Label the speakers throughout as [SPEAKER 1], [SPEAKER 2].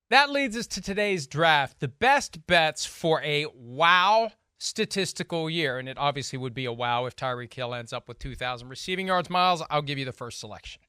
[SPEAKER 1] That leads us to today's draft, the best bets for a wow statistical year. And it obviously would be a wow if Tyreek Hill ends up with 2,000 receiving yards. Miles, I'll give you the first selection.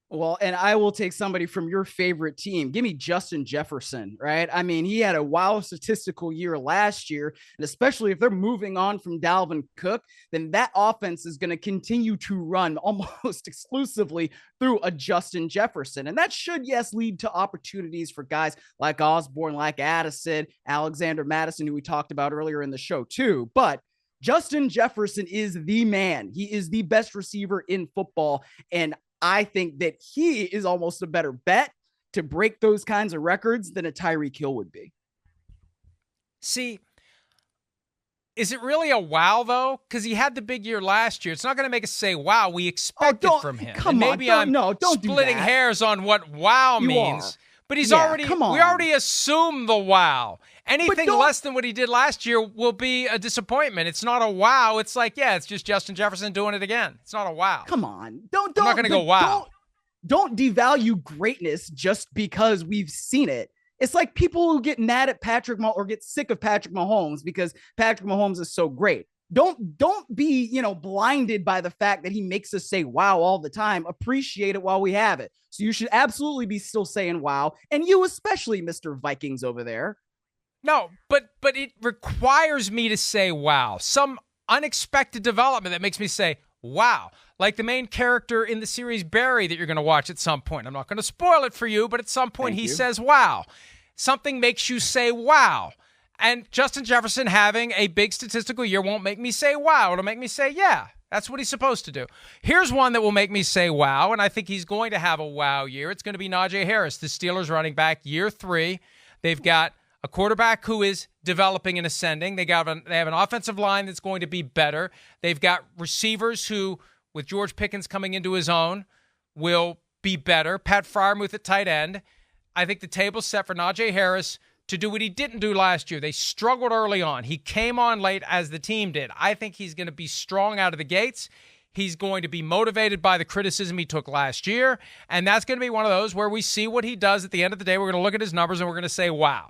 [SPEAKER 2] Well, and I will take somebody from your favorite team. Give me Justin Jefferson, right? I mean, he had a wild statistical year last year, and especially if they're moving on from Dalvin Cook, then that offense is going to continue to run almost exclusively through a Justin Jefferson. And that should, yes, lead to opportunities for guys like Osborne, like Addison, Alexander Madison, who we talked about earlier in the show, too. But Justin Jefferson is the man. He is the best receiver in football. And I think that he is almost a better bet to break those kinds of records than a Tyreek Hill would be.
[SPEAKER 1] See, is it really a wow, though? Because he had the big year last year. It's not going to make us say, wow, we expect it from him.
[SPEAKER 2] Come
[SPEAKER 1] maybe
[SPEAKER 2] on,
[SPEAKER 1] I'm splitting hairs on what wow means. But we already assume the wow. Anything less than what he did last year will be a disappointment. It's not a wow. It's like, yeah, it's just Justin Jefferson doing it again. It's not a wow.
[SPEAKER 2] Come on.
[SPEAKER 1] I'm not going to go wow.
[SPEAKER 2] Don't devalue greatness just because we've seen it. It's like people who get mad at Patrick Mahomes or get sick of Patrick Mahomes because Patrick Mahomes is so great. Don't be, blinded by the fact that he makes us say wow all the time. Appreciate it while we have it. So you should absolutely be still saying wow. And you especially, Mr. Vikings over there.
[SPEAKER 1] No, but it requires me to say wow. Some unexpected development that makes me say wow. Like the main character in the series Barry that you're going to watch at some point. I'm not going to spoil it for you, but at some point he says wow. Something makes you say wow. And Justin Jefferson having a big statistical year won't make me say wow. It'll make me say, yeah, that's what he's supposed to do. Here's one that will make me say wow, and I think he's going to have a wow year. It's going to be Najee Harris, the Steelers running back, year 3. They've got a quarterback who is developing and ascending. They have an offensive line that's going to be better. They've got receivers who, with George Pickens coming into his own, will be better. Pat Freiermuth at tight end. I think the table's set for Najee Harris to do what he didn't do last year. They struggled early on. He came on late as the team did. I think he's going to be strong out of the gates. He's going to be motivated by the criticism he took last year, and that's going to be one of those where we see what he does at the end of the day. We're going to look at his numbers, and we're going to say, wow.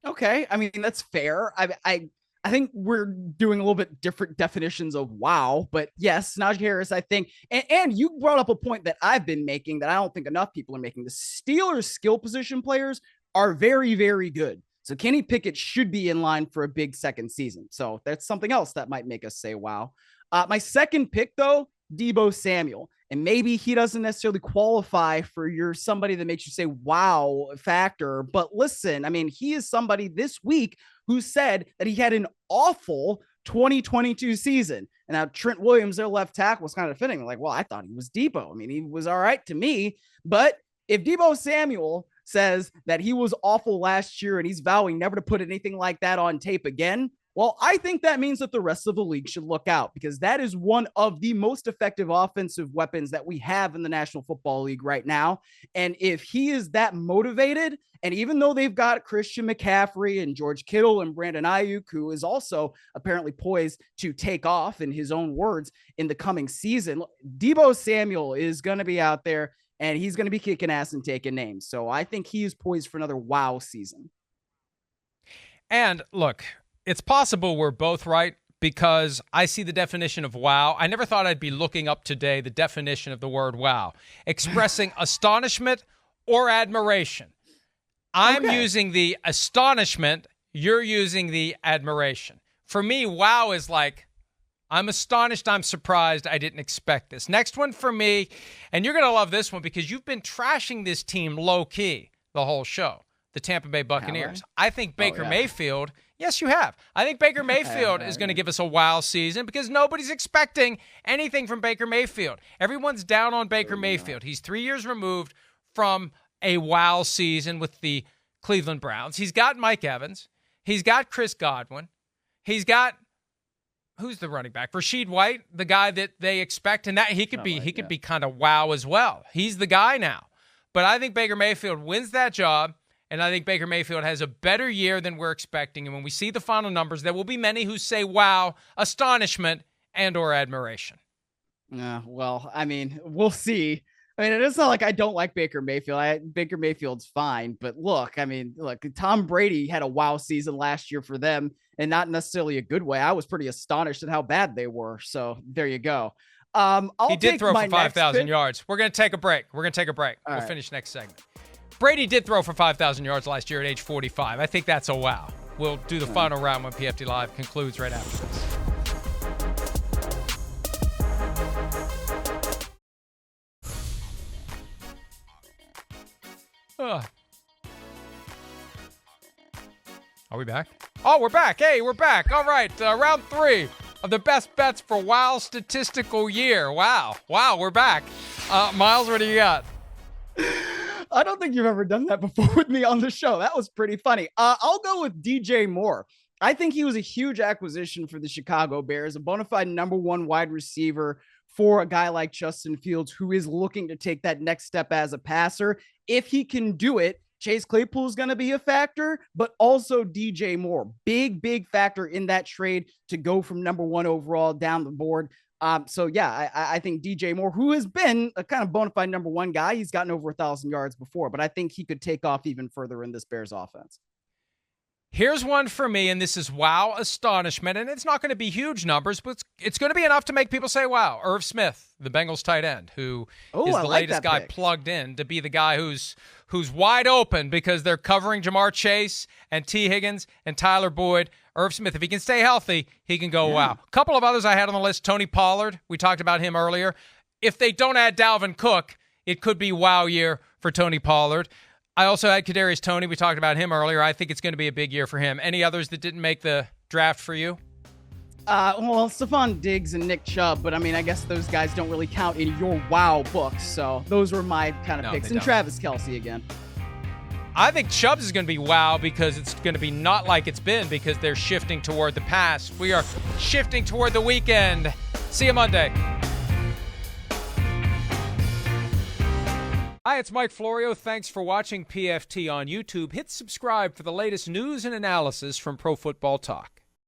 [SPEAKER 2] Okay, I mean, that's fair. I think we're doing a little bit different definitions of wow, but yes, Najee Harris, I think, and you brought up a point that I've been making that I don't think enough people are making. The Steelers' skill position players are very, very good. So Kenny Pickett should be in line for a big second season. So that's something else that might make us say wow. My second pick, though, Deebo Samuel. And maybe he doesn't necessarily qualify for your somebody that makes you say wow factor. But listen, I mean, he is somebody this week who said that he had an awful 2022 season. And now Trent Williams, their left tackle, was kind of fitting. Like, well, I thought he was Deebo. I mean, he was all right to me. But if Deebo Samuel says that he was awful last year and he's vowing never to put anything like that on tape again, well, I think that means that the rest of the league should look out, because that is one of the most effective offensive weapons that we have in the National Football League right now. And if he is that motivated, and even though they've got Christian McCaffrey and George Kittle and Brandon Ayuk, who is also apparently poised to take off, in his own words, in the coming season, Deebo Samuel is going to be out there and he's going to be kicking ass and taking names. So I think he is poised for another wow season.
[SPEAKER 1] And look, it's possible we're both right, because I see the definition of wow. I never thought I'd be looking up today the definition of the word wow. Expressing astonishment or admiration. I'm using the astonishment. You're using the admiration. For me, wow is like, I'm astonished, I'm surprised, I didn't expect this. Next one for me, and you're going to love this one because you've been trashing this team low-key the whole show, the Tampa Bay Buccaneers. I think Baker Mayfield... Yes, you have. I think Baker Mayfield is going to give us a wow season because nobody's expecting anything from Baker Mayfield. Everyone's down on Baker Mayfield. He's 3 years removed from a wow season with the Cleveland Browns. He's got Mike Evans. He's got Chris Godwin. He's got, who's the running back? Rashid White, the guy that they expect, and that he could be kind of wow as well. He's the guy now. But I think Baker Mayfield wins that job. And I think Baker Mayfield has a better year than we're expecting. And when we see the final numbers, there will be many who say, wow, astonishment and or admiration.
[SPEAKER 2] Well, I mean, we'll see. I mean, it's not like I don't like Baker Mayfield. Baker Mayfield's fine, but look, I mean, look, Tom Brady had a wow season last year for them, and not necessarily a good way. I was pretty astonished at how bad they were. So there you go.
[SPEAKER 1] He did throw for 5,000 yards. We're going to take a break. We'll finish next segment. Brady did throw for 5,000 yards last year at age 45. I think that's a wow. We'll do the final round when PFT Live concludes right after this. Are we back? Oh, we're back. Hey, we're back. All right. Round 3 of the best bets for WOW statistical year. Wow, we're back. Myles, what do you got?
[SPEAKER 2] I don't think you've ever done that before with me on the show. That was pretty funny. I'll go with DJ Moore. I think he was a huge acquisition for the Chicago Bears, a bona fide number 1 wide receiver for a guy like Justin Fields, who is looking to take that next step as a passer. If he can do it, Chase Claypool is going to be a factor, but also DJ Moore, big factor in that trade to go from number 1 overall down the board. So yeah, I think DJ Moore, who has been a kind of bona fide number 1 guy, he's gotten over 1,000 yards before, but I think he could take off even further in this Bears offense.
[SPEAKER 1] Here's one for me, and this is wow astonishment, and it's not going to be huge numbers, but it's going to be enough to make people say wow. Irv Smith, the Bengals tight end, who is the latest guy plugged in to be the guy who's wide open because they're covering Jamar Chase and T. Higgins and Tyler Boyd. Irv Smith, if he can stay healthy, he can go wow. A couple of others I had on the list, Tony Pollard. We talked about him earlier. If they don't add Dalvin Cook, it could be wow year for Tony Pollard. I also had Kadarius Toney. We talked about him earlier. I think it's going to be a big year for him. Any others that didn't make the draft for you?
[SPEAKER 2] Well, Stephon Diggs and Nick Chubb, but I mean, I guess those guys don't really count in your wow books. So those were my kind of picks. And Travis Kelce again.
[SPEAKER 1] I think Chubb's is going to be wow because it's going to be not like it's been because they're shifting toward the past. We are shifting toward the weekend. See you Monday. Hi, it's Mike Florio. Thanks for watching PFT on YouTube. Hit subscribe for the latest news and analysis from Pro Football Talk.